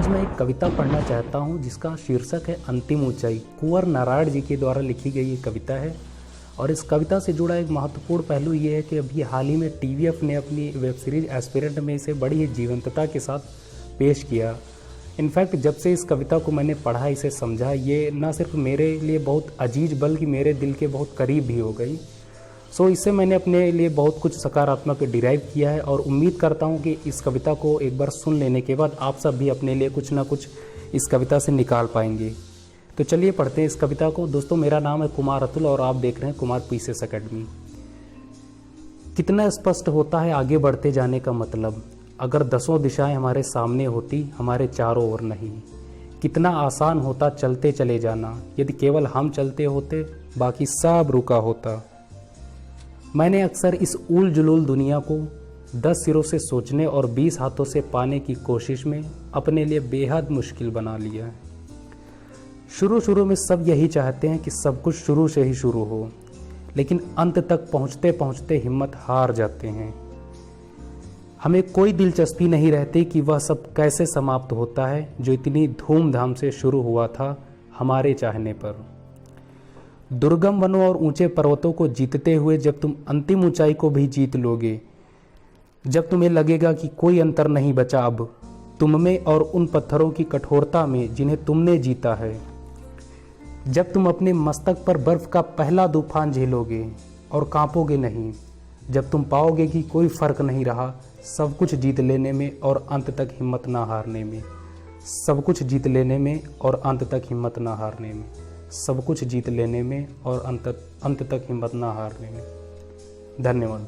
आज मैं एक कविता पढ़ना चाहता हूँ जिसका शीर्षक है अंतिम ऊंचाई। कुंवर नारायण जी के द्वारा लिखी गई ये कविता है और इस कविता से जुड़ा एक महत्वपूर्ण पहलू ये है कि अभी हाल ही में टीवीएफ ने अपनी वेब सीरीज एस्पिरेंट में इसे बड़ी ही जीवंतता के साथ पेश किया। इनफैक्ट जब से इस कविता को मैंने पढ़ा, इसे समझा, ये ना सिर्फ मेरे लिए बहुत अजीज बल्कि मेरे दिल के बहुत करीब भी हो गई। सो इससे मैंने अपने लिए बहुत कुछ सकारात्मक डिराइव किया है और उम्मीद करता हूँ कि इस कविता को एक बार सुन लेने के बाद आप सब भी अपने लिए कुछ ना कुछ इस कविता से निकाल पाएंगे। तो चलिए पढ़ते हैं इस कविता को। दोस्तों, मेरा नाम है कुमार अतुल और आप देख रहे हैं कुमार पीसेस एकेडमी। कितना स्पष्ट होता है आगे बढ़ते जाने का मतलब, अगर दसों दिशाएं हमारे सामने होती, हमारे चारों ओर नहीं। कितना आसान होता चलते चले जाना, यदि केवल हम चलते होते, बाकी सब रुका होता। मैंने अक्सर इस उल जुलूल दुनिया को 10 सिरों से सोचने और 20 हाथों से पाने की कोशिश में अपने लिए बेहद मुश्किल बना लिया है। शुरू में सब यही चाहते हैं कि सब कुछ शुरू से ही शुरू हो, लेकिन अंत तक पहुंचते पहुंचते हिम्मत हार जाते हैं। हमें कोई दिलचस्पी नहीं रहती कि वह सब कैसे समाप्त होता है जो इतनी धूमधाम से शुरू हुआ था हमारे चाहने पर। दुर्गम वनों और ऊंचे पर्वतों को जीतते हुए जब तुम अंतिम ऊंचाई को भी जीत लोगे, जब तुम्हें लगेगा कि कोई अंतर नहीं बचा अब तुम में और उन पत्थरों की कठोरता में जिन्हें तुमने जीता है, जब तुम अपने मस्तक पर बर्फ का पहला तूफान झेलोगे और कांपोगे नहीं, जब तुम पाओगे कि कोई फर्क नहीं रहा सब कुछ जीत लेने में और अंत तक हिम्मत ना हारने में, सब कुछ जीत लेने में और अंत तक हिम्मत ना हारने में, सब कुछ जीत लेने में और अंत तक हिम्मत ना हारने में। धन्यवाद।